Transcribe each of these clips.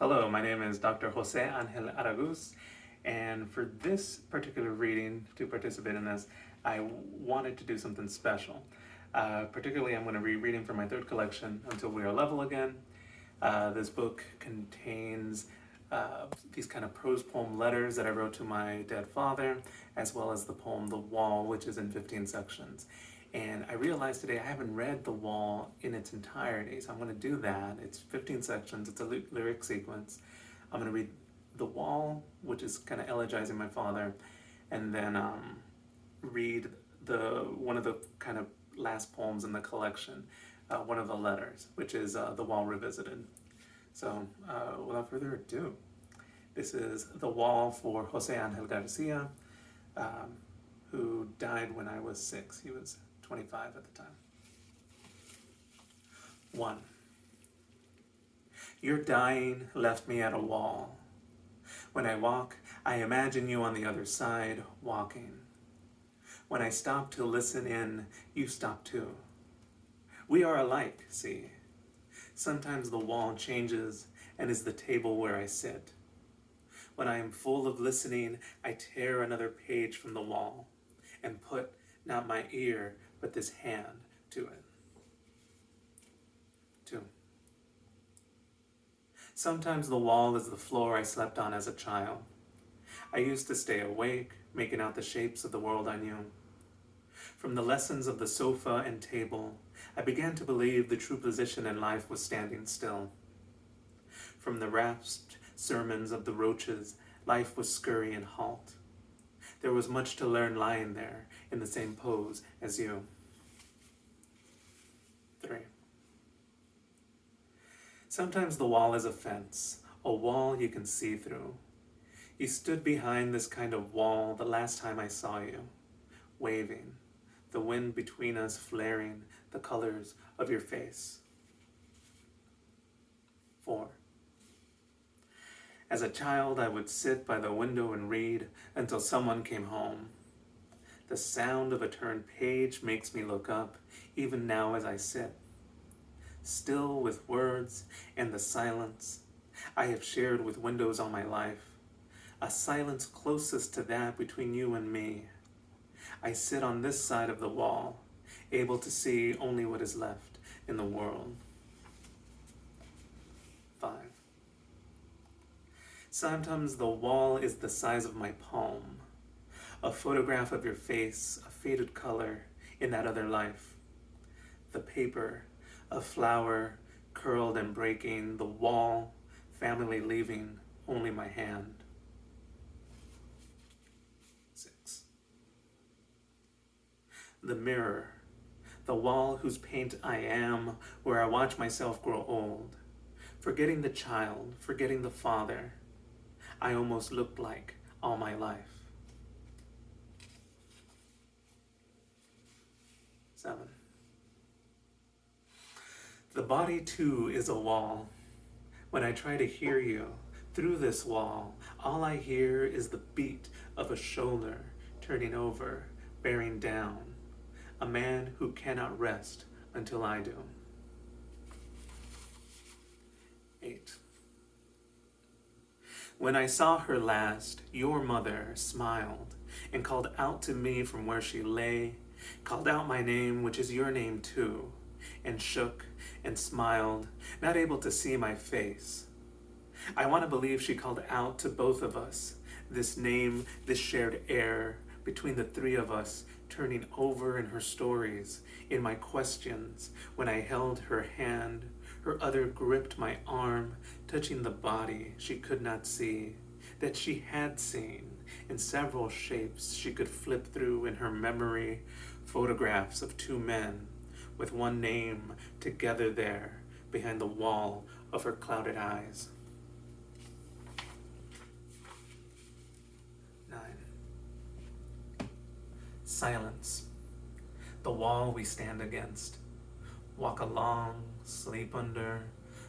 Hello, my name is Dr. Jose Angel Araguz, and for this particular reading, to participate in this, I wanted to do something special. Particularly, I'm going to be reading from my third collection, Until We Are Level Again. This book contains these kind of prose poem letters that I wrote to my dead father, as well as the poem The Wall, which is in 15 sections. And I realized today I haven't read The Wall in its entirety, so I'm going to do that. It's 15 sections, it's a lyric sequence. I'm going to read The Wall, which is kind of elegizing my father, and then read one of the kind of last poems in the collection, one of the letters, which is The Wall Revisited. So without further ado, this is The Wall for Jose Angel Garcia, who died when I was 6. He was 25 at the time. 1. Your dying left me at a wall. When I walk, I imagine you on the other side, walking. When I stop to listen in, you stop too. We are alike, see. Sometimes the wall changes and is the table where I sit. When I am full of listening, I tear another page from the wall and put not my ear, but this hand to it. 2. Sometimes the wall is the floor I slept on as a child. I used to stay awake, making out the shapes of the world I knew. From the lessons of the sofa and table, I began to believe the true position in life was standing still. From the rasped sermons of the roaches, life was scurry and halt. There was much to learn lying there in the same pose as you. 3. Sometimes the wall is a fence, a wall you can see through. You stood behind this kind of wall the last time I saw you, waving, the wind between us flaring the colors of your face. 4. As a child, I would sit by the window and read until someone came home. The sound of a turned page makes me look up, even now as I sit. Still with words and the silence I have shared with windows all my life, a silence closest to that between you and me. I sit on this side of the wall, able to see only what is left in the world. 5. Sometimes the wall is the size of my palm, a photograph of your face, a faded color in that other life. The paper, a flower curled and breaking, the wall, family leaving, only my hand. 6. The mirror, the wall whose paint I am, where I watch myself grow old, forgetting the child, forgetting the father I almost looked like all my life. 7. The body too is a wall. When I try to hear you through this wall, all I hear is the beat of a shoulder turning over, bearing down, a man who cannot rest until I do. 8. When I saw her last, your mother smiled and called out to me from where she lay, called out my name, which is your name too, and shook and smiled, not able to see my face. I want to believe she called out to both of us, this name, this shared air, between the three of us, turning over in her stories, in my questions, when I held her hand, her other gripped my arm, touching the body she could not see, that she had seen, in several shapes she could flip through in her memory, photographs of two men, with one name together there, behind the wall of her clouded eyes. 9. Silence, the wall we stand against, walk along, sleep under,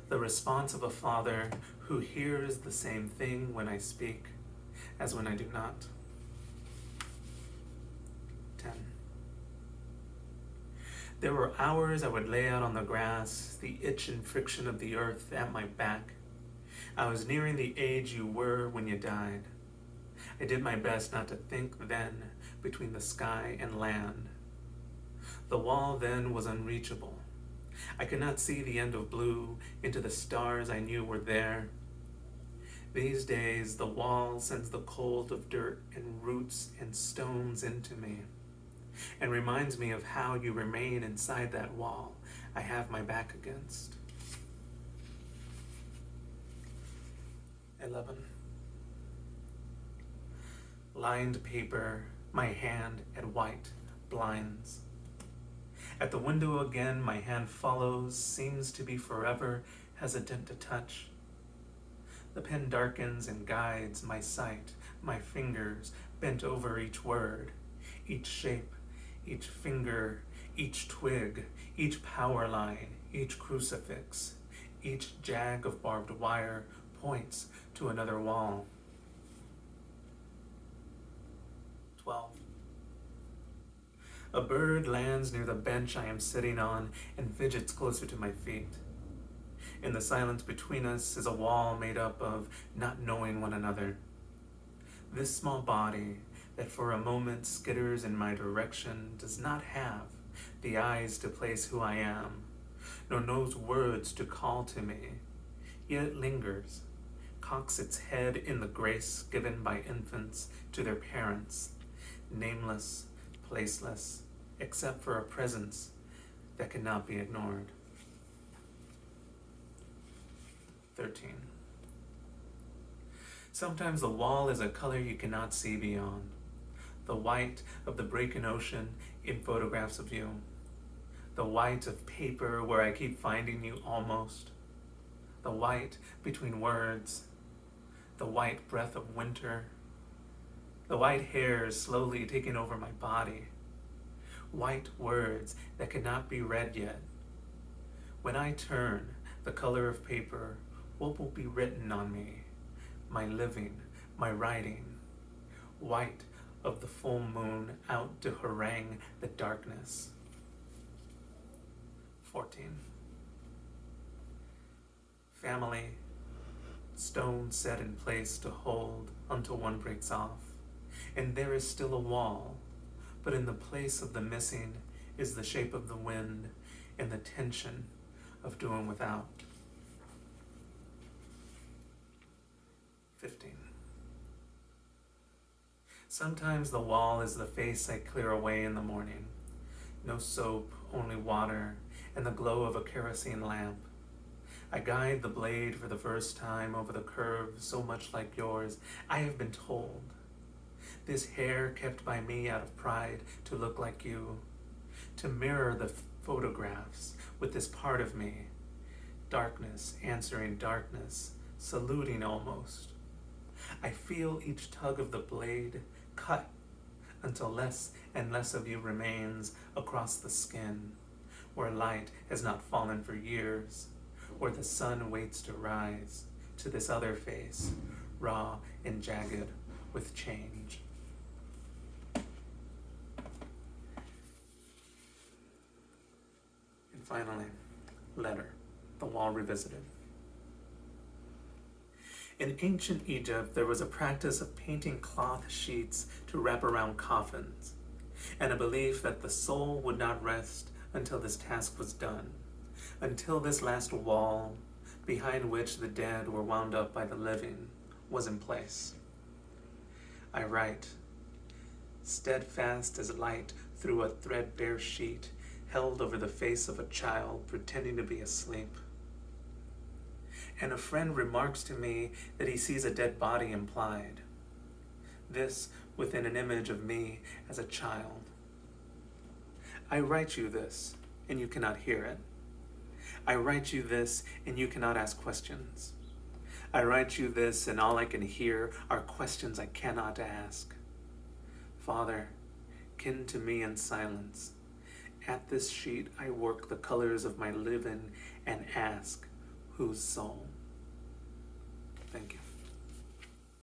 the response of a father who hears the same thing when I speak as when I do not. 10. There were hours I would lay out on the grass, the itch and friction of the earth at my back. I was nearing the age you were when you died. I did my best not to think then between the sky and land. The wall then was unreachable. I could not see the end of blue into the stars I knew were there. These days the wall sends the cold of dirt and roots and stones into me, and reminds me of how you remain inside that wall I have my back against. 11. Lined paper, my hand at white blinds. At the window again my hand follows, seems to be forever hesitant to touch. The pen darkens and guides my sight, my fingers bent over each word, each shape, each finger, each twig, each power line, each crucifix, each jag of barbed wire points to another wall. 12. A bird lands near the bench I am sitting on and fidgets closer to my feet. In the silence between us is a wall made up of not knowing one another. This small body that for a moment skitters in my direction does not have the eyes to place who I am, nor knows words to call to me, yet it lingers, cocks its head in the grace given by infants to their parents, nameless, placeless, except for a presence that cannot be ignored. 13. Sometimes the wall is a color you cannot see beyond, the white of the breaking ocean in photographs of you, the white of paper where I keep finding you almost, the white between words, the white breath of winter, the white hairs slowly taking over my body, white words that cannot be read yet. When I turn the color of paper, what will be written on me? My living, my writing, white of the full moon out to harangue the darkness. 14. Family, stone set in place to hold until one breaks off, and there is still a wall, but in the place of the missing is the shape of the wind and the tension of doing without. 15. Sometimes the wall is the face I clear away in the morning. No soap, only water, and the glow of a kerosene lamp. I guide the blade for the first time over the curve so much like yours, I have been told. This hair kept by me out of pride to look like you, to mirror the photographs with this part of me, darkness answering darkness, saluting almost. I feel each tug of the blade cut until less and less of you remains across the skin, where light has not fallen for years, where the sun waits to rise to this other face, raw and jagged with change. And finally, letter, the wall revisited. In ancient Egypt, there was a practice of painting cloth sheets to wrap around coffins, and a belief that the soul would not rest until this task was done, until this last wall, behind which the dead were wound up by the living, was in place. I write, steadfast as light through a threadbare sheet held over the face of a child pretending to be asleep. And a friend remarks to me that he sees a dead body implied. This within an image of me as a child. I write you this, and you cannot hear it. I write you this, and you cannot ask questions. I write you this, and all I can hear are questions I cannot ask. Father, kin to me in silence, at this sheet I work the colors of my living and ask, whose soul? Thank you.